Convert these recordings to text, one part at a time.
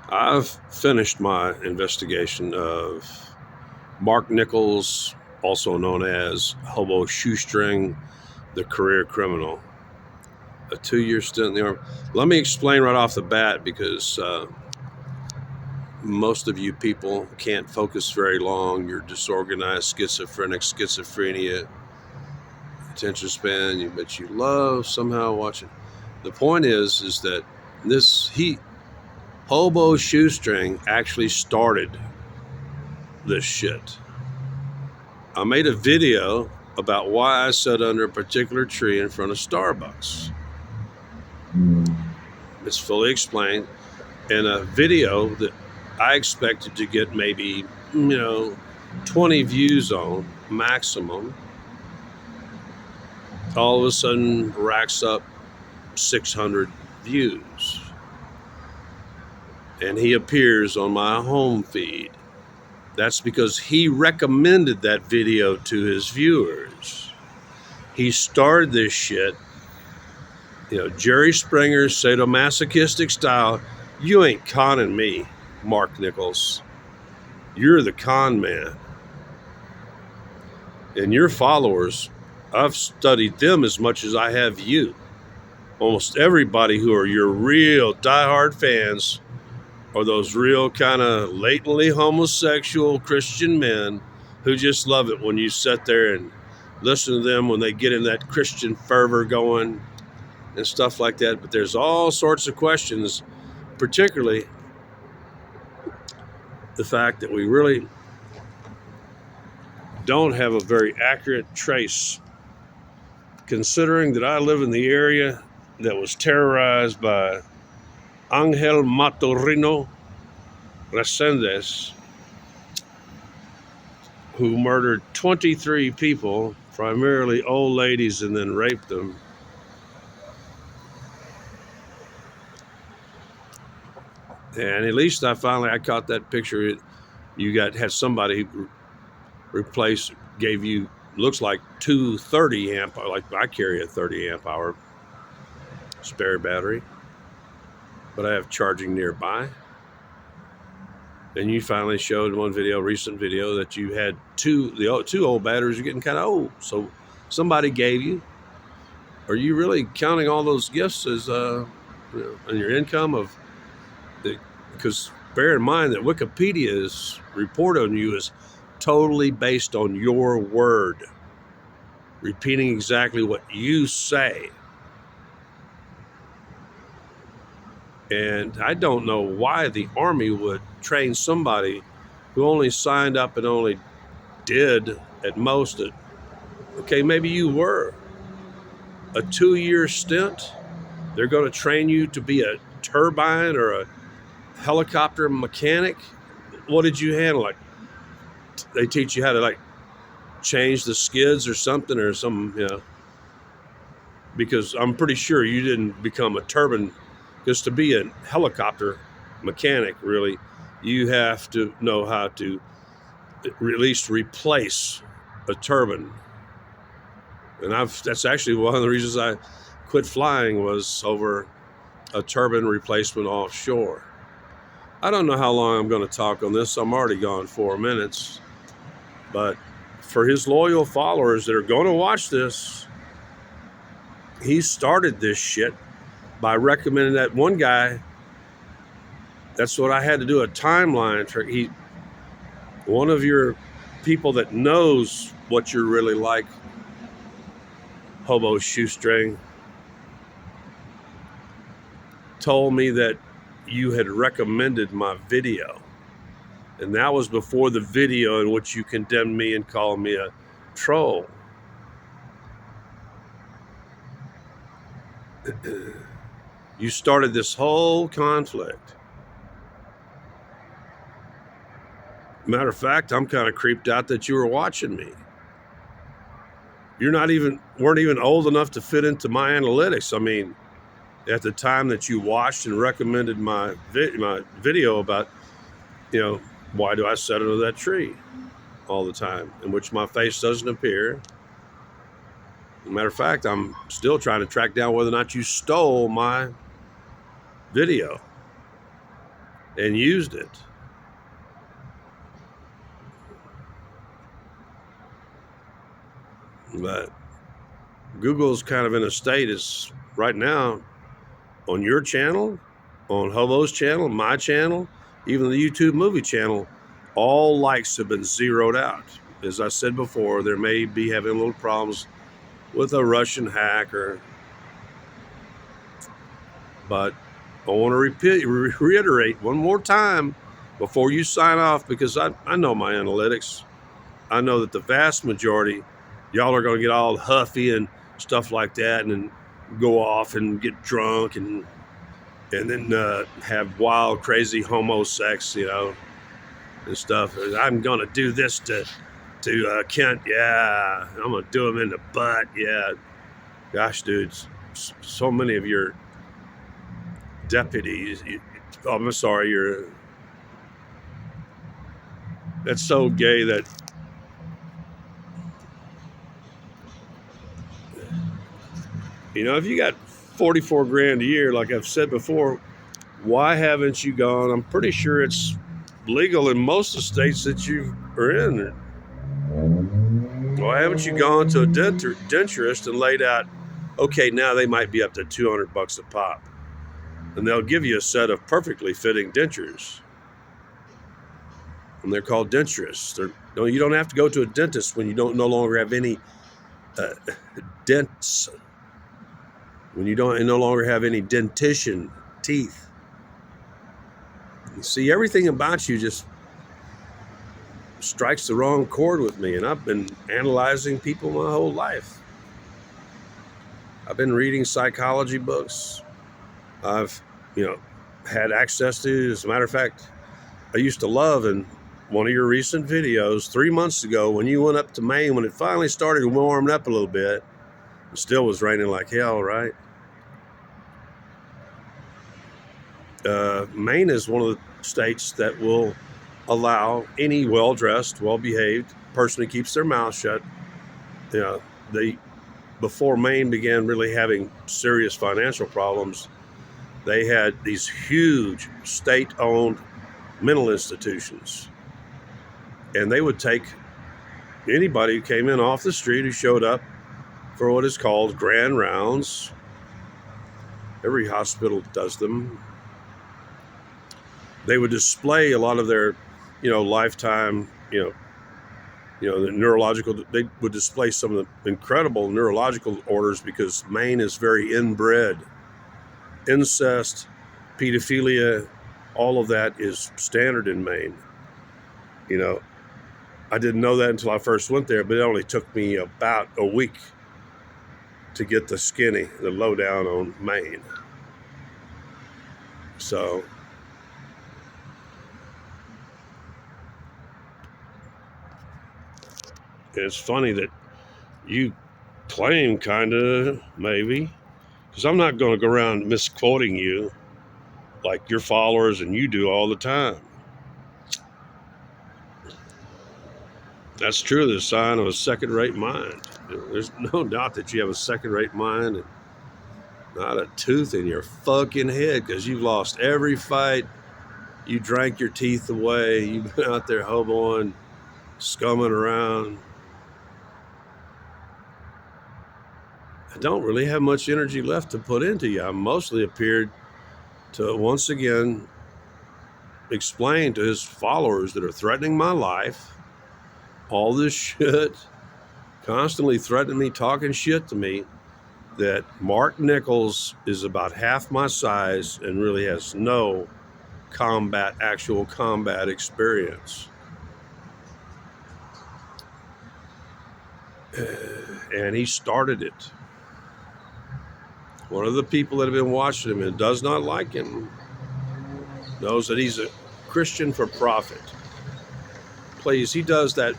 I've finished my investigation of Mark Nichols, also known as Hobo Shoestring, the career criminal. A 2-year stint in the Army. Let me explain right off the bat, because most of you people can't focus very long. You're disorganized, schizophrenic, schizophrenia, attention span, but you love somehow watching. The point is that Hobo Shoestring actually started this shit. I made a video about why I sat under a particular tree in front of Starbucks. It's fully explained in a video that I expected to get maybe 20 views on maximum. All of a sudden racks up 600 views, and he appears on my home feed. That's because he recommended that video to his viewers. He started this shit, Jerry Springer sadomasochistic style. You ain't conning me, Mark Nichols. You're the con man. And your followers, I've studied them as much as I have you. Almost everybody who are your real diehard fans are those real kind of latently homosexual Christian men who just love it when you sit there and listen to them when they get in that Christian fervor going and stuff like that. But there's all sorts of questions, particularly the fact that we really don't have a very accurate trace, considering that I live in the area that was terrorized by Angel Matorino Resendes, who murdered 23 people, primarily old ladies, and then raped them. And at least I caught that picture. Had somebody gave you, looks like 230 amp, like I carry a 30 amp hour spare battery, but I have charging nearby. And you finally showed one recent video, that you had two old batteries are getting kind of old. So somebody gave you. Are you really counting all those gifts as in your income because bear in mind that Wikipedia's report on you is totally based on your word, repeating exactly what you say. And I don't know why the Army would train somebody who only signed up and only did at most okay, maybe you were a 2-year stint. They're going to train you to be a turbine or a helicopter mechanic. What did you handle? Like, they teach you how to change the skids or something, because I'm pretty sure you didn't become a turbine. Because to be a helicopter mechanic, really, you have to know how to at least replace a turbine. And that's actually one of the reasons I quit flying, was over a turbine replacement offshore. I don't know how long I'm going to talk on this. I'm already gone 4 minutes. But for his loyal followers that are going to watch this, he started this shit by recommending that one guy. That's what I had to do, a timeline for. One of your people that knows what you're really like, Hobo Shoestring, told me that you had recommended my video. And that was before the video in which you condemned me and called me a troll. You started this whole conflict. Matter of fact, I'm kind of creeped out that you were watching me. Weren't even old enough to fit into my analytics. I mean, at the time that you watched and recommended my video about, why do I sit under that tree all the time, in which my face doesn't appear. Matter of fact, I'm still trying to track down whether or not you stole my video and used it. But Google's kind of in a state is right now on your channel, on Hobo's channel, my channel, even the YouTube movie channel, all likes have been zeroed out. As I said before, there may be having little problems with a Russian hacker, but I want to reiterate one more time before you sign off, because I know my analytics. I know that the vast majority, y'all are going to get all huffy and stuff like that, and then go off and get drunk and then have wild, crazy homo sex, and stuff. I'm going to do this to Kent. Yeah, I'm going to do him in the butt. Yeah. Gosh, dudes, so many of your deputies, I'm sorry, that's so gay that, if you got 44 grand a year, like I've said before, why haven't you gone? I'm pretty sure it's legal in most of the states that you are in. Why haven't you gone to a denturist and laid out, okay, now they might be up to $200 a pop, and they'll give you a set of perfectly fitting dentures, and they're called denturists. You don't have to go to a dentist when you no longer have any dents, when you no longer have any dentition teeth. You see, everything about you just strikes the wrong chord with me, and I've been analyzing people my whole life. I've been reading psychology books. I've, had access to, as a matter of fact, I used to love in one of your recent videos 3 months ago when you went up to Maine, when it finally started warming up a little bit. It still was raining like hell, right? Maine is one of the states that will allow any well-dressed, well-behaved person who keeps their mouth shut. Before Maine began really having serious financial problems, they had these huge state-owned mental institutions, and they would take anybody who came in off the street who showed up for what is called grand rounds. Every hospital does them. They would display a lot of their, lifetime, the neurological, they would display some of the incredible neurological orders, because Maine is very inbred. Incest, pedophilia, all of that is standard in Maine. I didn't know that until I first went there, but it only took me about a week to get the lowdown on Maine. So, it's funny that you claim maybe, because I'm not going to go around misquoting you like your followers and you do all the time. That's true, the sign of a second-rate mind. There's no doubt that you have a second-rate mind and not a tooth in your fucking head, because you've lost every fight. You drank your teeth away. You've been out there hoboing, scumming around. I don't really have much energy left to put into you. I mostly appeared to once again explain to his followers that are threatening my life, all this shit, constantly threatening me, talking shit to me, that Mark Nichols is about half my size and really has no actual combat experience. And he started it. One of the people that have been watching him and does not like him knows that he's a Christian for profit. Please, he does that,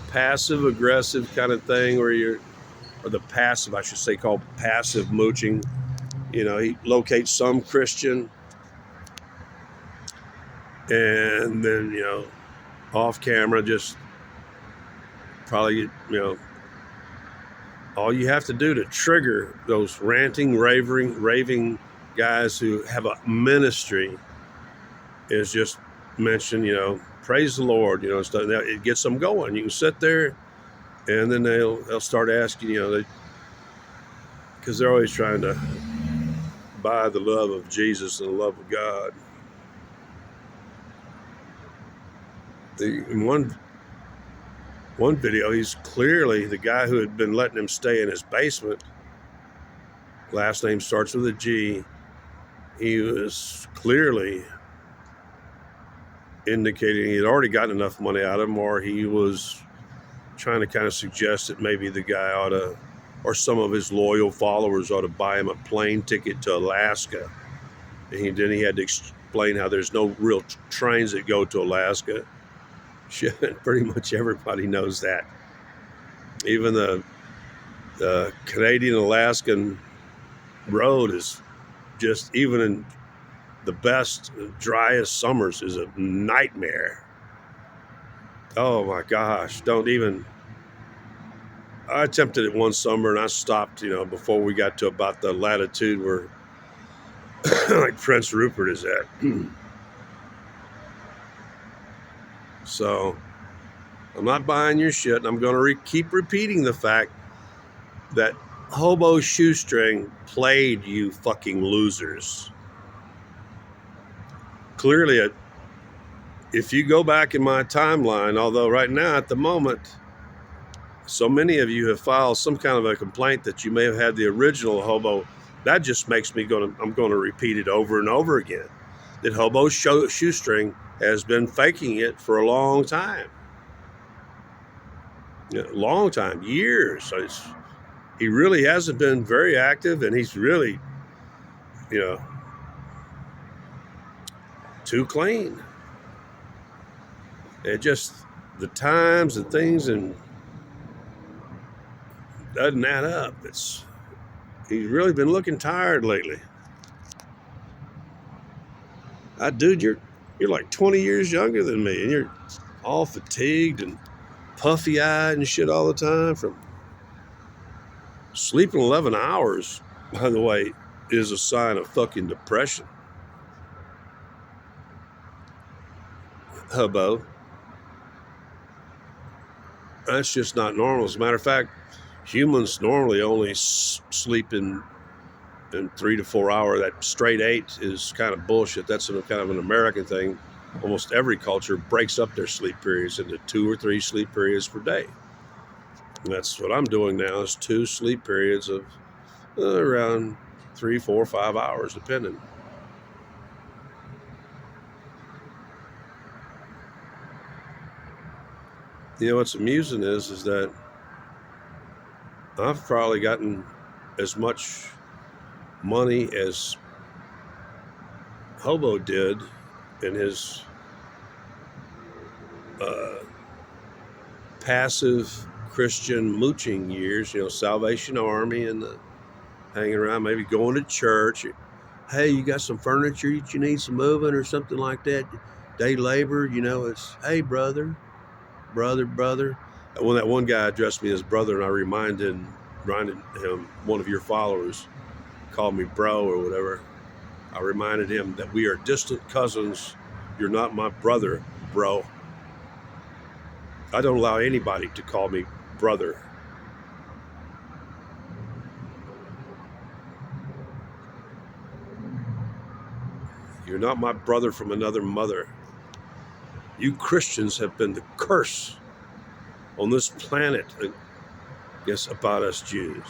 passive aggressive kind of thing or the passive, I should say, called passive mooching. He locates some Christian and then, off camera, just probably, all you have to do to trigger those ranting, raving guys who have a ministry is just mention, praise the Lord, stuff. It gets them going. You can sit there, and then they'll start asking, because they're always trying to buy the love of Jesus and the love of God. In one video, he's clearly the guy who had been letting him stay in his basement. Last name starts with a G. He was clearly indicating he had already gotten enough money out of him, or he was trying to kind of suggest that maybe the guy ought to, or some of his loyal followers ought to buy him a plane ticket to Alaska. And then he had to explain how there's no real trains that go to Alaska. Shit, pretty much everybody knows that. Even the Canadian-Alaskan road is just, even in the best, driest summers, is a nightmare. Oh my gosh, don't even. I attempted it one summer and I stopped, before we got to about the latitude where like Prince Rupert is at. So I'm not buying your shit, and I'm going to keep repeating the fact that Hobo Shoestring played, you fucking losers. Clearly, if you go back in my timeline, although right now at the moment, so many of you have filed some kind of a complaint that you may have had the original Hobo, that just makes me I'm going to repeat it over and over again, that Hobo Shoestring has been faking it for a long time. Long time, years. So he really hasn't been very active, and he's really, too clean. It just, the times and things, and doesn't add up. He's really been looking tired lately. Dude, you're like 20 years younger than me, and you're all fatigued and puffy-eyed and shit all the time from sleeping 11 hours, by the way, is a sign of fucking depression. Hobo. That's just not normal. As a matter of fact, humans normally only sleep in 3 to 4 hours. That straight 8 is kind of bullshit. That's kind of an American thing. Almost every culture breaks up their sleep periods into 2 or 3 sleep periods per day. And that's what I'm doing now, is 2 sleep periods of around 3, 4, 5 hours, depending. What's amusing is that I've probably gotten as much money as Hobo did in his passive Christian mooching years, Salvation Army and hanging around, maybe going to church. Hey, you got some furniture that you need some moving or something like that? Day labor, it's, hey, brother. When that one guy addressed me as brother, and I reminded him, one of your followers called me bro or whatever, I reminded him that we are distant cousins. You're not my brother, bro. I don't allow anybody to call me brother. You're not my brother from another mother. You Christians have been the curse on this planet, I guess, about us Jews.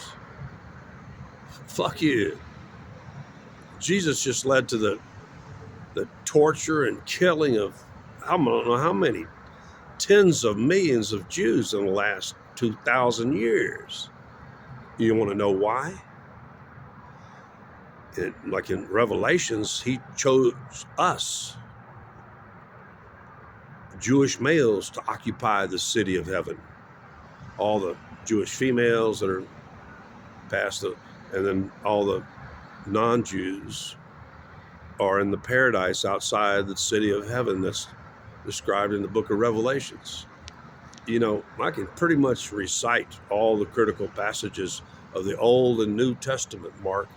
Fuck you. Jesus just led to the torture and killing of, I don't know how many, tens of millions of Jews in the last 2,000 years. You want to know why? Like in Revelations, he chose us, Jewish males, to occupy the city of heaven. All the Jewish females that are past and then all the non-Jews are in the paradise outside the city of heaven that's described in the book of Revelations. I can pretty much recite all the critical passages of the Old and New Testament, Mark.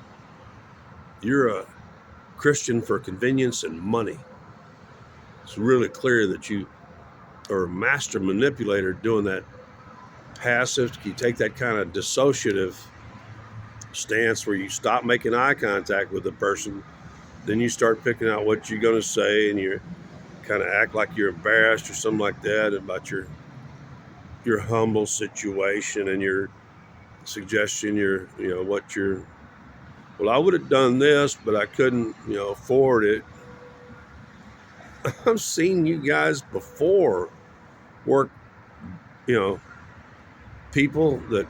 You're a Christian for convenience and money. It's really clear that you are a master manipulator doing that passive. You take that kind of dissociative stance where you stop making eye contact with the person, then you start picking out what you're going to say, and you kind of act like you're embarrassed or something like that about your humble situation and your suggestion, well, I would have done this, but I couldn't, afford it. I've seen you guys before work, people that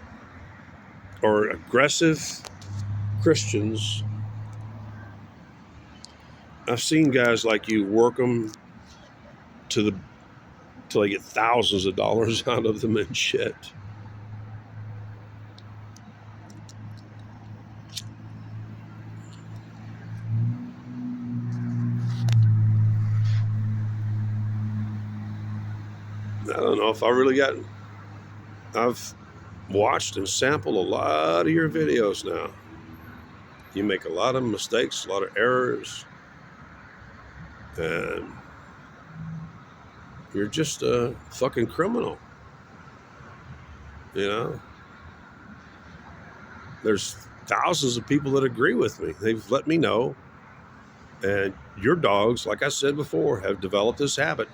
are aggressive Christians. I've seen guys like you work them till they get thousands of dollars out of them and shit. I don't know if I've watched and sampled a lot of your videos now. You make a lot of mistakes, a lot of errors, and you're just a fucking criminal. There's thousands of people that agree with me. They've let me know. And your dogs, like I said before, have developed this habit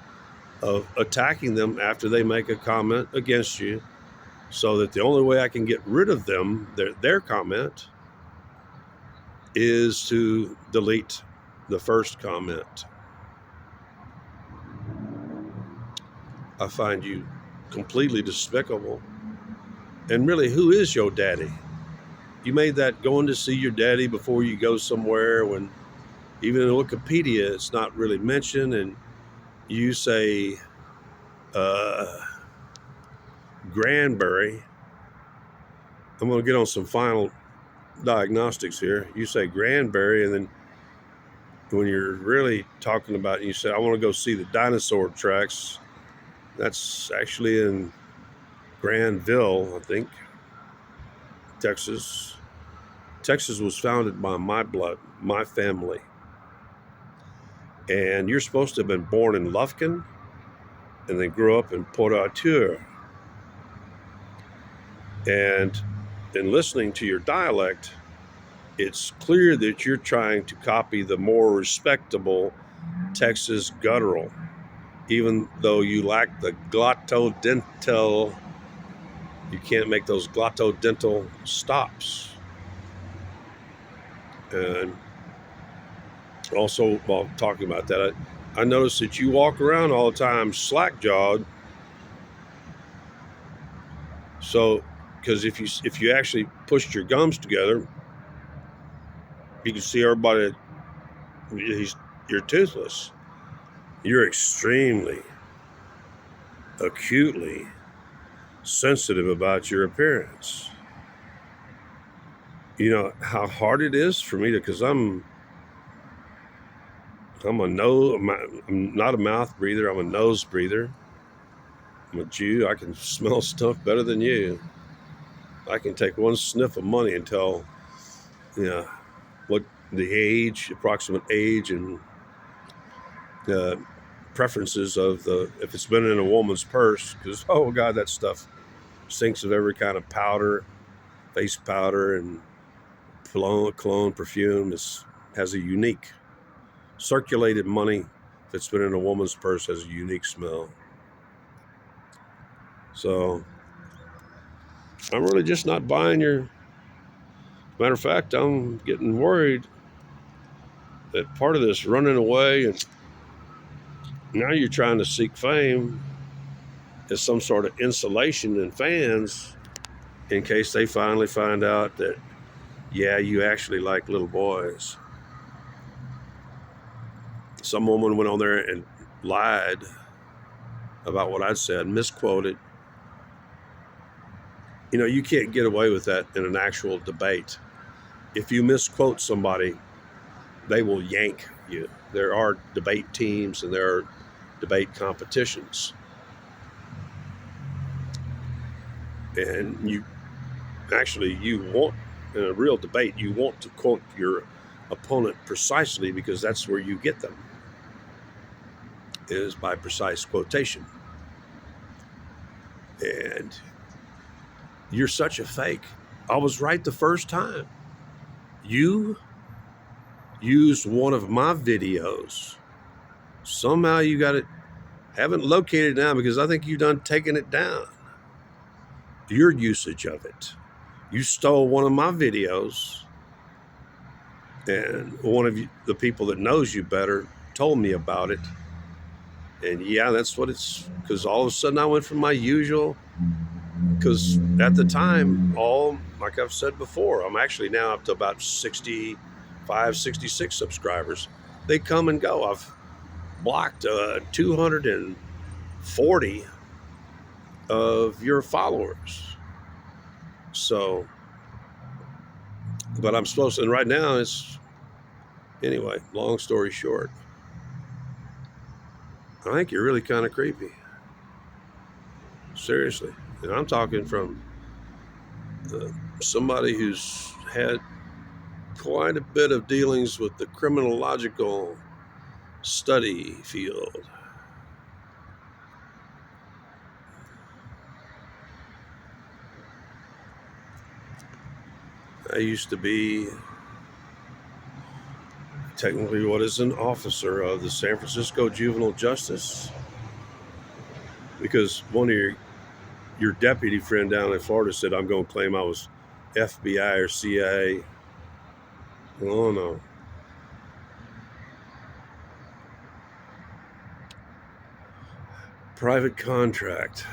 of attacking them after they make a comment against you, so that the only way I can get rid of them, their comment, is to delete the first comment. I find you completely despicable. And really, who is your daddy? You made that going to see your daddy before you go somewhere, when even in Wikipedia it's not really mentioned, and you say Granbury. I'm going to get on some final diagnostics here. You say Granbury, and then when you're really talking about it, you say, I want to go see the dinosaur tracks. That's actually in Granville, I think, Texas. Texas was founded by my blood, my family. And you're supposed to have been born in Lufkin and then grew up in Port Arthur. And in listening to your dialect, it's clear that you're trying to copy the more respectable Texas guttural, even though you lack the glottodental. You can't make those glottodental stops. And also, while talking about that, I noticed that you walk around all the time slack-jawed. So, because if you actually pushed your gums together, you can see everybody. You're toothless. You're extremely, acutely sensitive about your appearance. You know how hard it is for me to, because I'm not a mouth breather. I'm a nose breather. I'm a Jew. I can smell stuff better than you. I can take one sniff of money and tell, what the approximate age and preferences of if it's been in a woman's purse, because, oh God, that stuff stinks of every kind of powder, face powder, and cologne, perfume. Has a unique circulated money. If it's been in a woman's purse, has a unique smell. So I'm really just not buying your. Matter of fact, I'm getting worried that part of this running away, and now you're trying to seek fame as some sort of insulation and fans, in case they finally find out that, yeah, you actually like little boys. Some woman went on there and lied about what I'd said, misquoted. You can't get away with that in an actual debate. If you misquote somebody, they will yank you. There are debate teams and there are debate competitions. And you want, in a real debate, you want to quote your opponent precisely, because that's where you get them, is by precise quotation. And you're such a fake. I was right the first time. You used one of my videos. Somehow you got it, haven't located it now, because I think you done taken it down. Your usage of it. You stole one of my videos, and one of the people that knows you better told me about it. And yeah, that's what it's, because all of a sudden I went from my usual, because at the time, like I've said before, I'm actually now up to about 65, 66 subscribers. They come and go. I've blocked 240 of your followers. So, but I'm supposed to, and right now it's, anyway, long story short, I think you're really kind of creepy. Seriously. And I'm talking from somebody who's had quite a bit of dealings with the criminological study field. I used to be technically what is an officer of the San Francisco Juvenile Justice, because one of your deputy friend down in Florida said I'm going to claim I was FBI or CIA. Oh no. Private contract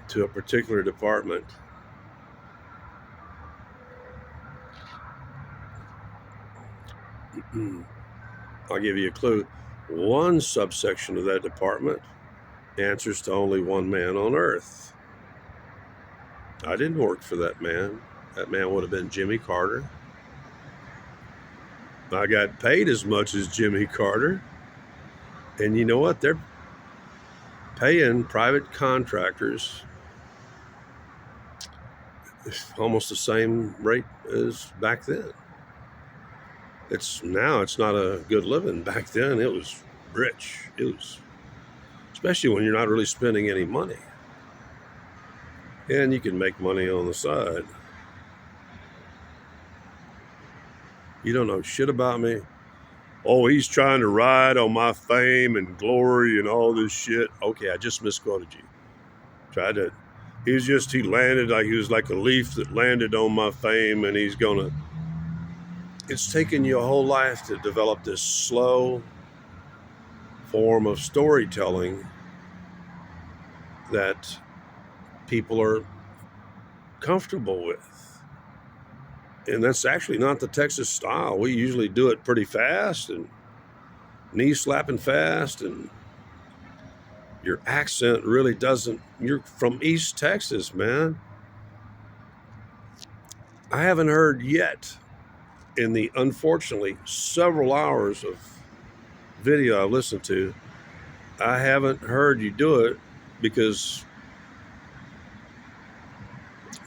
to a particular department. I'll give you a clue. One subsection of that department answers to only one man on earth. I didn't work for that man. That man would have been Jimmy Carter. I got paid as much as Jimmy Carter. And you know what? They're paying private contractors almost the same rate as back then. Now it's not a good living. Back then it was rich. It was, especially when you're not really spending any money. And you can make money on the side. You don't know shit about me. Oh, he's trying to ride on my fame and glory and all this shit. Okay, I just misquoted you. He landed like he was like a leaf that landed on my fame, and it's taken you a whole life to develop this slow form of storytelling that people are comfortable with. And that's actually not the Texas style. We usually do it pretty fast and knee slapping fast, and your accent really doesn't. You're from East Texas, man. I haven't heard yet, in the unfortunately several hours of video I've listened to, I haven't heard you do it, because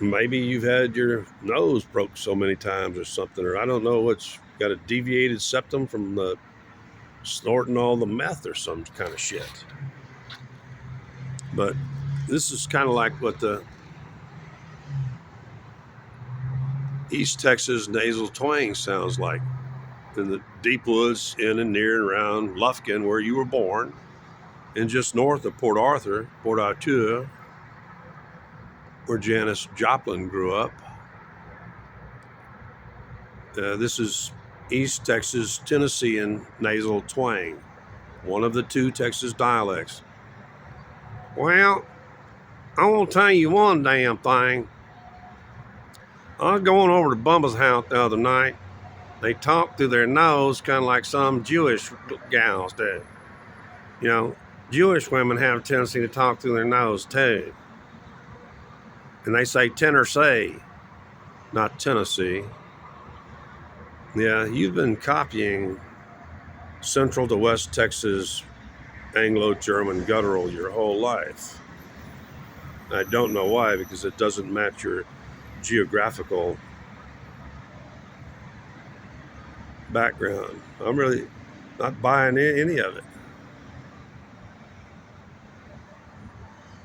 maybe you've had your nose broke so many times or something, or I don't know, what's got a deviated septum from the snorting all the meth or some kind of shit. But this is kind of like what the East Texas nasal twang sounds like in the deep woods in and near and around Lufkin, where you were born, and just north of Port Arthur, Port Arthur, where Janis Joplin grew up. This is East Texas Tennessean nasal twang, one of the two Texas dialects. Well, I want to tell you one damn thing. I was going over to Bubba's house the other night. They talk through their nose, kind of like some Jewish gals do. You know, Jewish women have a tendency to talk through their nose too. And they say Tennessee, not Tennessee. Yeah, you've been copying Central to West Texas Anglo-German guttural your whole life. I don't know why, because it doesn't match your geographical background. I'm really not buying any of it.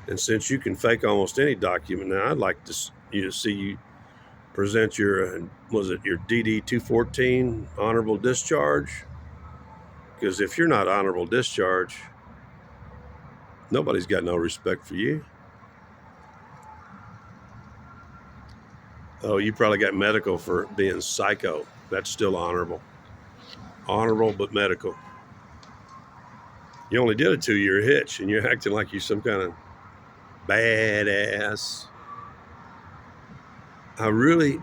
And since you can fake almost any document now, I'd like to see you present your, was it your DD 214 honorable discharge? Because if you're not honorable discharge, nobody's got no respect for you. Oh, you probably got medical for being psycho. That's still honorable. Honorable, but medical. You only did a 2-year hitch, and you're acting like you're some kind of badass. I really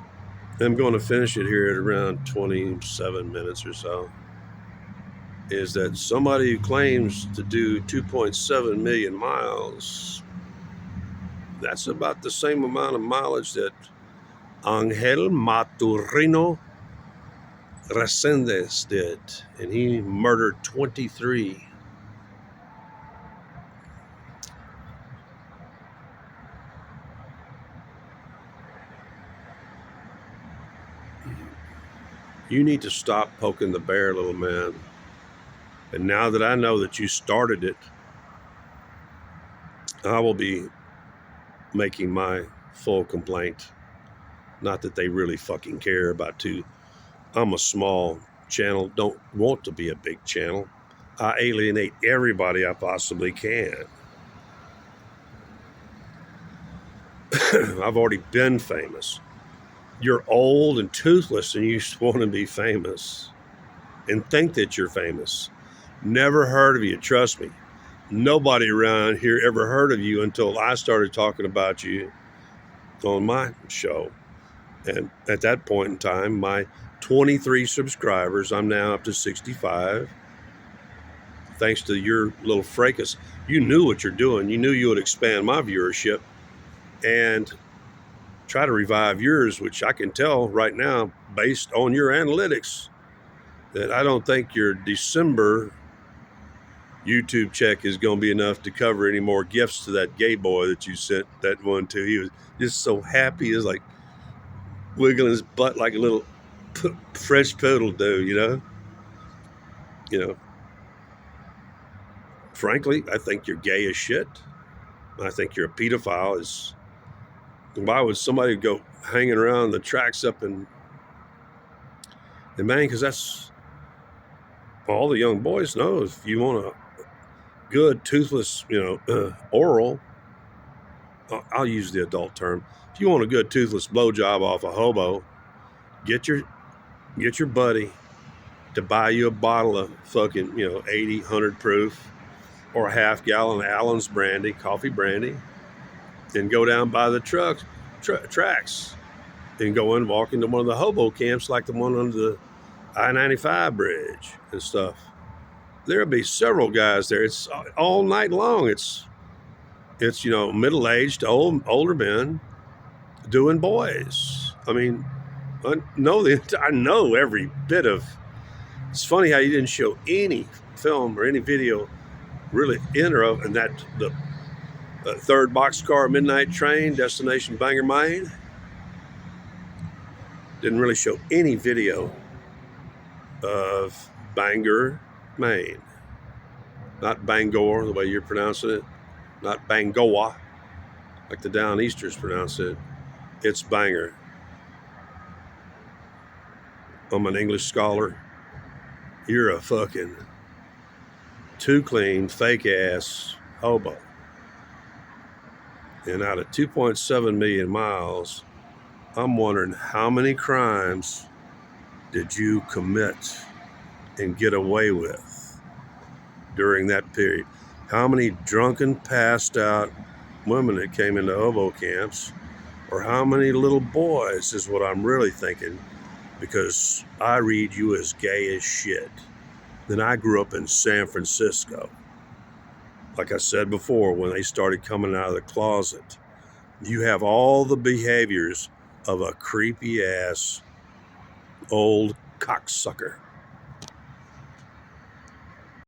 am going to finish it here at around 27 minutes or so. Is that somebody who claims to do 2.7 million miles, that's about the same amount of mileage that Angel Maturino Resendez did, and he murdered 23. You need to stop poking the bear, little man. And now that I know that you started it, I will be making my full complaint. Not that they really fucking care about I'm a small channel, don't want to be a big channel. I alienate everybody I possibly can. I've already been famous. You're old and toothless and you want to be famous and think that you're famous. Never heard of you, trust me. Nobody around here ever heard of you until I started talking about you on my show. And at that point in time, my 23 subscribers, I'm now up to 65. Thanks to your little fracas. You knew what you're doing. You knew you would expand my viewership and try to revive yours, which I can tell right now, based on your analytics, that I don't think your December YouTube check is going to be enough to cover any more gifts to that gay boy that you sent that one to. He was just so happy. He was like wiggling his butt like a little French poodle do, you know? You know, frankly, I think you're gay as shit. I think you're a pedophile. Why would somebody go hanging around the tracks up in Maine? Because that's all the young boys know. If you want a good toothless, oral, I'll use the adult term. If you want a good toothless blowjob off a hobo, get your buddy to buy you a bottle of fucking 80, 100 proof or a half gallon of Allen's brandy, coffee brandy, and go down by the tracks and go and walk into one of the hobo camps like the one under the I-95 bridge and stuff. There'll be several guys there. It's all night long. It's middle-aged, older men doing boys. I mean, I know every bit of. It's funny how you didn't show any film or any video really and that the third boxcar midnight train destination Bangor, Maine. Didn't really show any video of Bangor, Maine. Not Bangor, the way you're pronouncing it. Not Bangor, like the Downeasters pronounce it. It's Bangor. I'm an English scholar. You're a fucking too clean, fake ass hobo. And out of 2.7 million miles, I'm wondering how many crimes did you commit and get away with during that period? How many drunken, passed out women that came into hobo camps, or how many little boys is what I'm really thinking, because I read you as gay as shit. Then I grew up in San Francisco. Like I said before, when they started coming out of the closet, you have all the behaviors of a creepy ass old cocksucker.